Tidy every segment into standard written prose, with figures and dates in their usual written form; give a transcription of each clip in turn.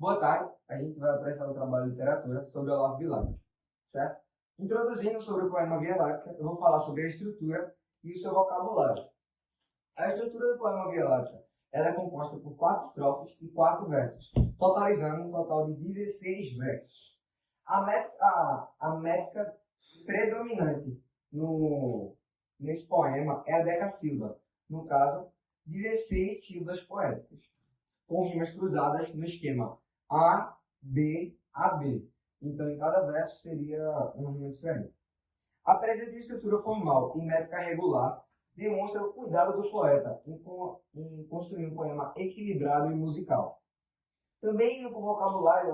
Boa tarde, a gente vai apresentar o trabalho de literatura sobre Olavo Bilac, certo? Introduzindo sobre o poema Via Láctea, eu vou falar sobre a estrutura e o seu vocabulário. A estrutura do poema Via Láctea ela é composta por 4 estrofes e 4 versos, totalizando um total de 16 versos. A métrica predominante nesse poema é a decassílaba, no caso, 16 sílabas poéticas, com rimas cruzadas no esquema A, B, AB. Então, em cada verso seria um rima diferente. A presença de estrutura formal e métrica regular demonstra o cuidado do poeta em construir um poema equilibrado e musical. Também no vocabulário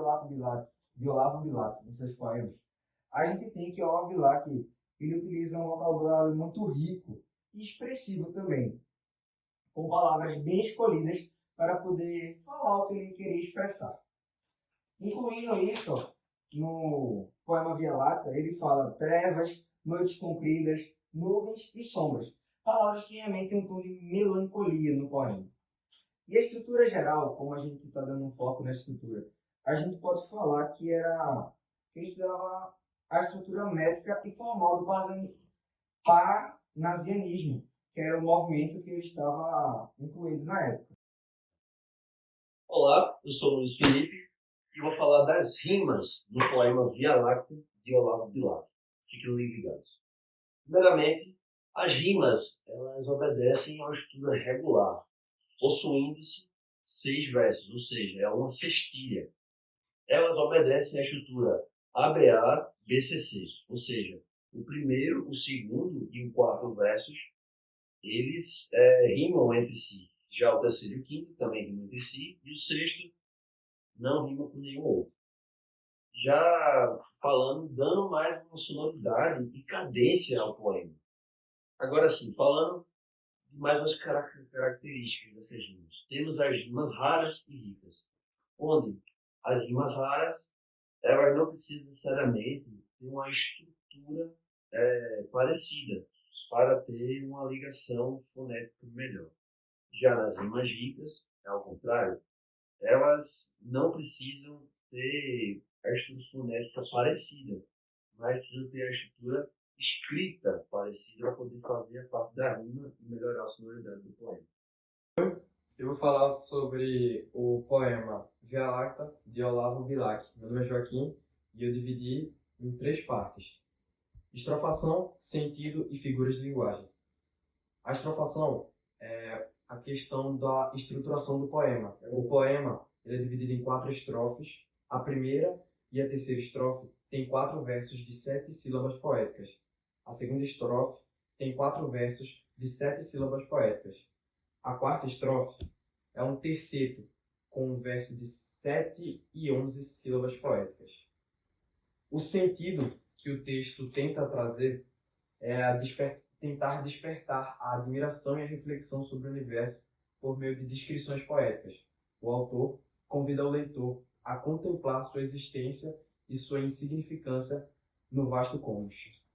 de Olavo Bilac, em seus poemas, a gente tem que Olavo Bilac ele utiliza um vocabulário muito rico e expressivo também, com palavras bem escolhidas para poder falar o que ele queria expressar. Incluindo isso, no poema Via Láctea, ele fala trevas, noites compridas, nuvens e sombras. Palavras que remetem um tom de melancolia no poema. E a estrutura geral, como a gente está dando um foco na estrutura, a gente pode falar que ele estudava a estrutura métrica e formal do parnasianismo, que era o movimento que ele estava incluído na época. Olá, eu sou o Luiz Felipe e vou falar das rimas do poema Via Láctea de Olavo Bilac. Fiquem ligados. Primeiramente, as rimas elas obedecem a uma estrutura regular, possuindo-se 6 versos, ou seja, é uma sextilha. Elas obedecem à estrutura ABA, BCC, ou seja, o primeiro, o segundo e o quarto versos, eles rimam entre si. Já o terceiro e o quinto também rimam entre si, e o sexto não rima com nenhum outro. Já falando, dando mais uma sonoridade e cadência ao poema. Agora sim, falando de mais umas características dessas rimas. Temos as rimas raras e ricas, onde as rimas raras elas não precisam necessariamente ter uma estrutura parecida para ter uma ligação fonética melhor. Já nas rimas ricas, é ao contrário, elas não precisam ter a estrutura fonética parecida, mas precisam ter a estrutura escrita parecida para poder fazer a parte da rima e melhorar a sonoridade do poema. Eu vou falar sobre o poema Via Láctea, de Olavo Bilac. Meu nome é Joaquim e eu dividi em 3 partes. Estrofação, sentido e figuras de linguagem. A estrofação é a questão da estruturação do poema. O poema ele é dividido em 4 estrofes. A primeira e a terceira estrofe tem 4 versos de 7 sílabas poéticas. A segunda estrofe tem 4 versos de 7 sílabas poéticas. A quarta estrofe é um terceto com um verso de 7 e 11 sílabas poéticas. O sentido que o texto tenta trazer é tentar despertar a admiração e a reflexão sobre o universo por meio de descrições poéticas. O autor convida o leitor a contemplar sua existência e sua insignificância no vasto cosmos.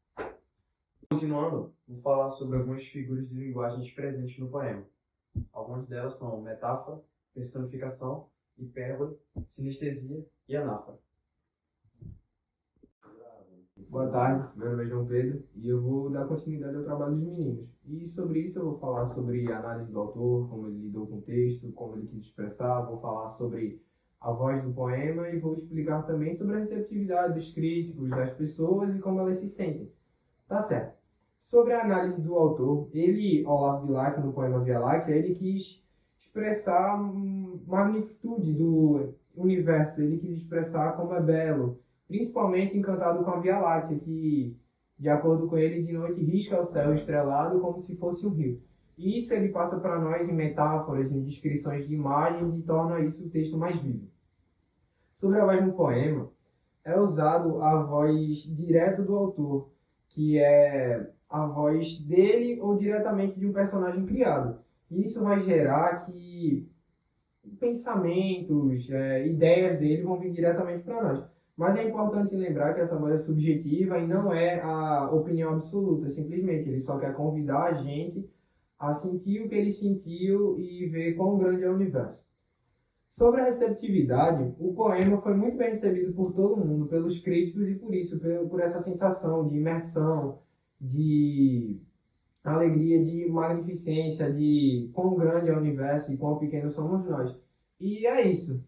Continuando, vou falar sobre algumas figuras de linguagens presentes no poema. Algumas delas são metáfora, personificação, hipérbole, sinestesia e anáfora. Boa tarde, meu nome é João Pedro e eu vou dar continuidade ao trabalho dos meninos. E sobre isso eu vou falar sobre a análise do autor, como ele lidou com o texto, como ele quis expressar, vou falar sobre a voz do poema e vou explicar também sobre a receptividade dos críticos, das pessoas e como elas se sentem. Tá certo. Sobre a análise do autor, Olavo Bilac, no poema Via Láctea, ele quis expressar a magnitude do universo, ele quis expressar como é belo, principalmente encantado com a Via Láctea, que, de acordo com ele, de noite risca o céu estrelado como se fosse um rio. E isso ele passa para nós em metáforas, em descrições de imagens e torna isso o texto mais vivo. Sobre a voz no poema, é usado a voz direta do autor, que é a voz dele ou diretamente de um personagem criado. E isso vai gerar que pensamentos, ideias dele vão vir diretamente para nós. Mas é importante lembrar que essa voz é subjetiva e não é a opinião absoluta, simplesmente ele só quer convidar a gente a sentir o que ele sentiu e ver quão grande é o universo. Sobre a receptividade, o poema foi muito bem recebido por todo mundo, pelos críticos e por isso, por essa sensação de imersão, de alegria, de magnificência, de quão grande é o universo e quão pequeno somos nós. E é isso.